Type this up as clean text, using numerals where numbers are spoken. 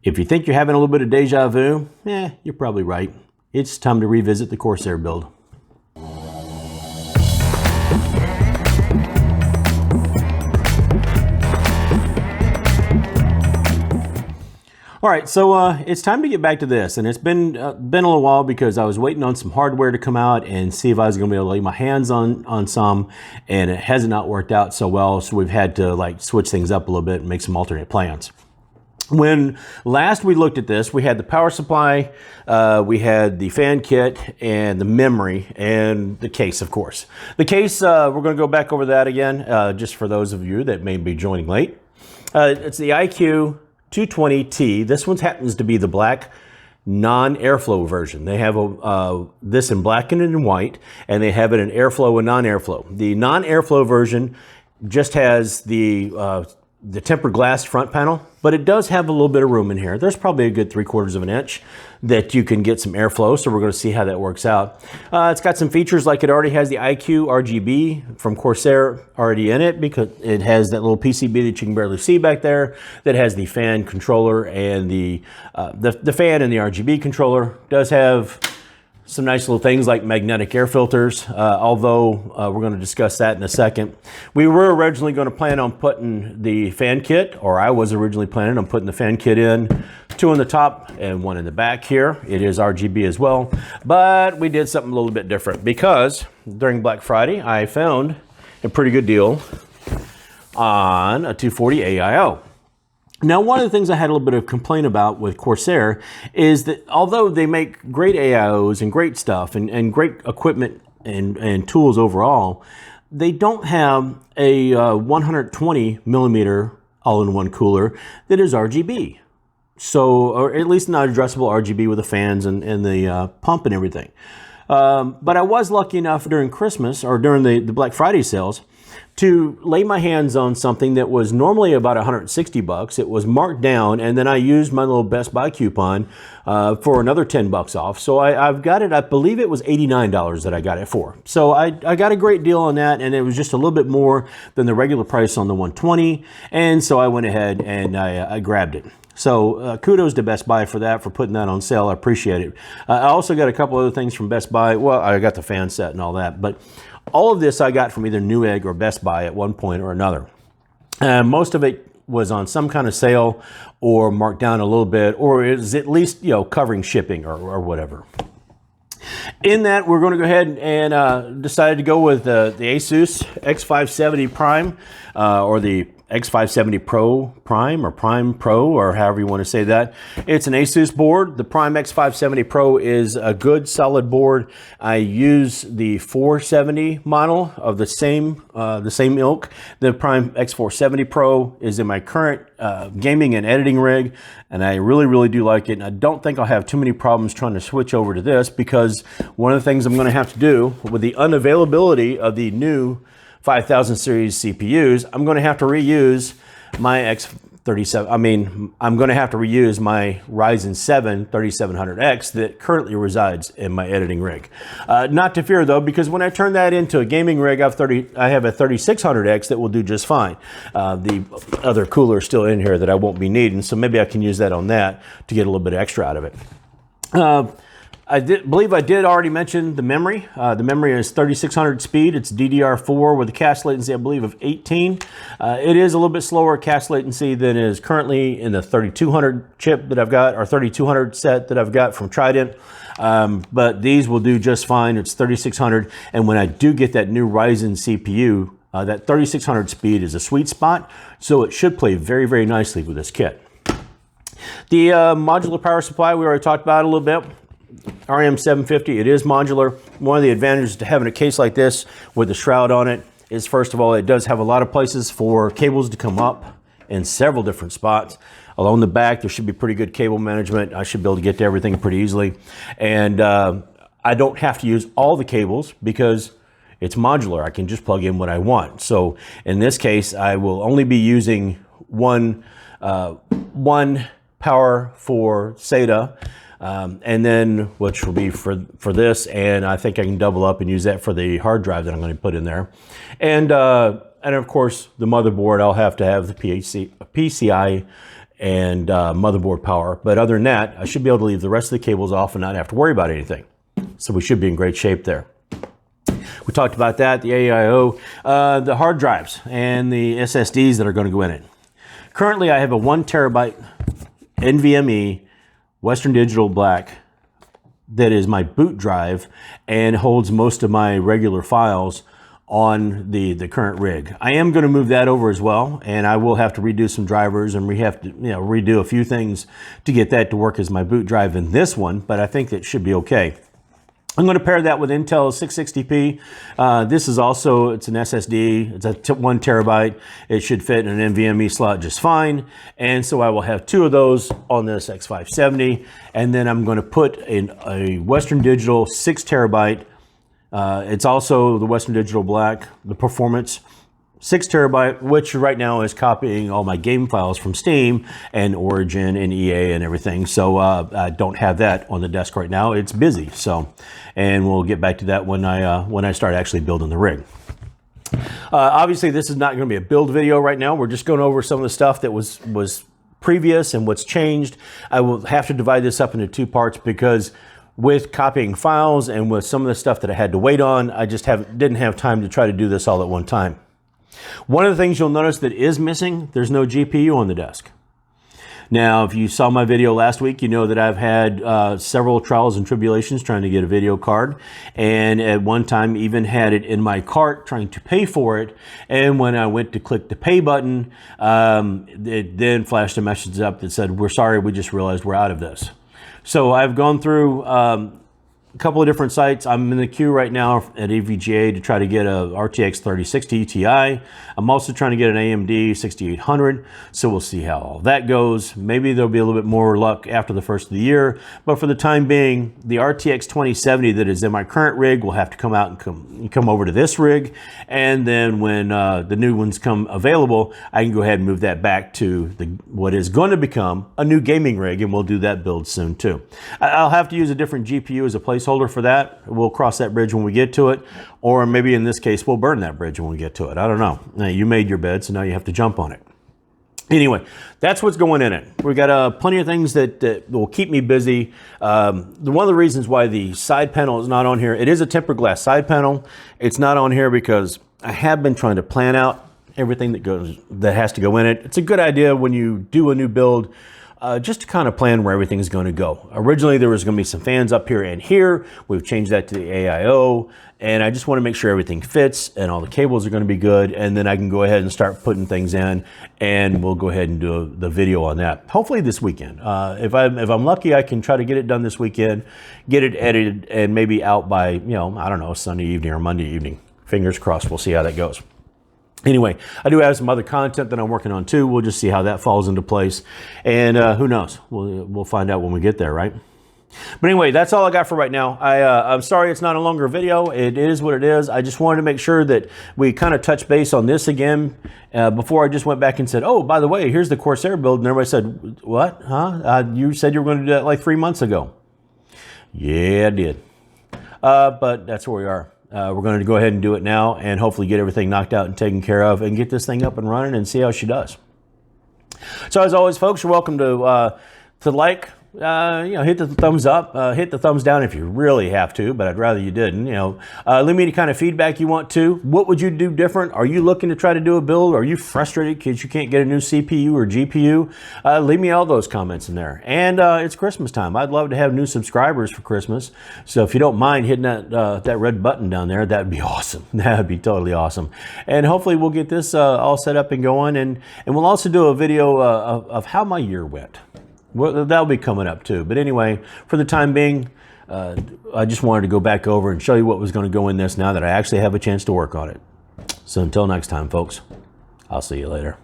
If you think you're having a little bit of deja vu, you're probably right. It's time to revisit the Corsair build. All right, so it's time to get back to this, and it's been a little while because I was waiting on some hardware to come out and see if I was going to be able to lay my hands on some, and it has not worked out so well, so we've had to like switch things up a little bit and make some alternate plans. When last we looked at this, we had the power supply, we had the fan kit, and the memory, and the case, of course. The case, we're going to go back over that again, just for those of you that may be joining late. It's the iCUE 220T. This one happens to be the black non-airflow version. They have this in black and in white, and they have it in airflow and non-airflow. The non-airflow version just has the tempered glass front panel, but it does have a little bit of room in here. There's probably a good 3/4 of an inch that you can get some airflow, so we're going to see how that works out. It's got some features like it already has the iCUE RGB from Corsair already in it, because it has that little PCB that you can barely see back there that has the fan controller and the fan and the RGB controller. It does have some nice little things like magnetic air filters, although we're going to discuss that in a second. We were originally going to plan on putting the fan kit, or I was originally planning on putting the fan kit in, 2 on the top and 1 in the back here. It is RGB as well, but we did something a little bit different because during Black Friday, I found a pretty good deal on a 240 AIO. Now, one of the things I had a little bit of complaint about with Corsair is that although they make great AIOs and great stuff and great equipment and tools overall, they don't have a 120 millimeter all-in-one cooler that is RGB. So, or at least not addressable RGB with the fans and the pump and everything. But I was lucky enough during Christmas or during the Black Friday sales to lay my hands on something that was normally about 160 bucks. It was marked down, and then I used my little Best Buy coupon for another 10 bucks off. So I've got it, I believe it was $89 that I got it for. So I got a great deal on that, and it was just a little bit more than the regular price on the 120. And so I went ahead and I grabbed it. So kudos to Best Buy for that, for putting that on sale. I appreciate it. I also got a couple other things from Best Buy. Well, I got the fan set and all that, but all of this I got from either Newegg or Best Buy at one point or another. Most of it was on some kind of sale or marked down a little bit, or is at least, covering shipping or whatever. In that, we're going to go ahead and decided to go with the Asus X570 Prime, or the X570 Pro Prime, or Prime Pro, or however you want to say that. It's an Asus board. The Prime X570 Pro is a good solid board. I use the 470 model of the same ilk. The Prime X470 Pro is in my current gaming and editing rig, and I really do like it. And I don't think I'll have too many problems trying to switch over to this, because one of the things I'm going to have to do with the unavailability of the new 5000 series CPUs, I'm going to have to reuse my I'm going to have to reuse my Ryzen 7 3700X that currently resides in my editing rig. Not to fear though, because when I turn that into a gaming rig, I have a 3600X that will do just fine. The other cooler is still in here that I won't be needing, so maybe I can use that on that to get a little bit extra out of it. I believe I did already mention the memory. The memory is 3600 speed. It's DDR4 with a cache latency, I believe, of 18. It is a little bit slower cache latency than is currently in the 3200 chip that I've got, or 3200 set that I've got from Trident. But these will do just fine. It's 3600. And when I do get that new Ryzen CPU, that 3600 speed is a sweet spot. So it should play very nicely with this kit. The modular power supply, we already talked about a little bit. RM750, it is modular. One of the advantages to having a case like this with the shroud on it is, first of all, it does have a lot of places for cables to come up in several different spots. Along the back, there should be pretty good cable management. I should be able to get to everything pretty easily. And I don't have to use all the cables because it's modular. I can just plug in what I want. So in this case, I will only be using one power for SATA, and then which will be for this, and I think I can double up and use that for the hard drive that I'm going to put in there. And of course the motherboard, I'll have to have the PCI and motherboard power. But other than that, I should be able to leave the rest of the cables off and not have to worry about anything. So we should be in great shape there. We talked about that, the AIO, the hard drives and the SSDs that are going to go in it. Currently, I have a 1 terabyte NVMe Western Digital Black that is my boot drive and holds most of my regular files on the current rig. I am going to move that over as well, and I will have to redo some drivers and we have to redo a few things to get that to work as my boot drive in this one, but I think that should be okay. I'm going to pair that with Intel 660p. This is also, it's an SSD. It's a 1 terabyte. It should fit in an NVMe slot just fine. And so I will have 2 of those on this X570. And then I'm going to put in a Western Digital 6 terabyte. It's also the Western Digital Black, the Performance 6 terabyte, which right now is copying all my game files from Steam and Origin and EA and everything. So I don't have that on the desk right now. It's busy. So, and we'll get back to that when I start actually building the rig. Obviously, this is not going to be a build video right now. We're just going over some of the stuff that was previous and what's changed. I will have to divide this up into 2 parts because with copying files and with some of the stuff that I had to wait on, I just didn't have time to try to do this all at one time. One of the things you'll notice that is missing, there's no GPU on the desk. Now, if you saw my video last week, you know that I've had several trials and tribulations trying to get a video card, and at one time even had it in my cart trying to pay for it, and when I went to click the pay button, it then flashed a message up that said, "We're sorry, we just realized we're out of this." So I've gone through a couple of different sites. I'm in the queue right now at AVGA to try to get a RTX 3060 Ti. I'm also trying to get an AMD 6800, so we'll see how all that goes. Maybe there'll be a little bit more luck after the first of the year, but for the time being, the RTX 2070 that is in my current rig will have to come out and come over to this rig, and then when the new ones come available, I can go ahead and move that back to what is going to become a new gaming rig, and we'll do that build soon too. I'll have to use a different GPU as a placeholder for that. We'll cross that bridge when we get to it, or maybe in this case we'll burn that bridge when we get to it. I don't know. Now, you made your bed, so now you have to jump on it. Anyway, that's what's going in it. We've got plenty of things that will keep me busy. One of the reasons why the side panel is not on here, it is a tempered glass side panel. It's not on here because I have been trying to plan out everything that has to go in it. It's a good idea when you do a new build, just to kind of plan where everything is going to go. Originally, there was going to be some fans up here and here. We've changed that to the AIO, and I just want to make sure everything fits and all the cables are going to be good, and then I can go ahead and start putting things in, and we'll go ahead and do the video on that. Hopefully this weekend. If I'm lucky, I can try to get it done this weekend, get it edited, and maybe out by, I don't know, Sunday evening or Monday evening. Fingers crossed. We'll see how that goes. Anyway, I do have some other content that I'm working on too. We'll just see how that falls into place. And who knows? We'll find out when we get there, right? But anyway, that's all I got for right now. I'm sorry it's not a longer video. It is what it is. I just wanted to make sure that we kind of touch base on this again before I just went back and said, oh, by the way, here's the Corsair build. And everybody said, what? Huh? You said you were going to do that like 3 months ago. Yeah, I did. But that's where we are. We're going to go ahead and do it now and hopefully get everything knocked out and taken care of and get this thing up and running and see how she does. So as always, folks, you're welcome to like, hit the thumbs up, hit the thumbs down if you really have to, but I'd rather you didn't. Leave me any kind of feedback you want to. What would you do different? Are you looking to try to do a build? Are you frustrated because you can't get a new CPU or GPU? Leave me all those comments in there. And it's Christmas time. I'd love to have new subscribers for Christmas. So if you don't mind hitting that red button down there, that'd be awesome. That'd be totally awesome. And hopefully we'll get this all set up and going. And we'll also do a video of how my year went. Well, that'll be coming up too. But anyway, for the time being, I just wanted to go back over and show you what was going to go in this now that I actually have a chance to work on it. So until next time, folks, I'll see you later.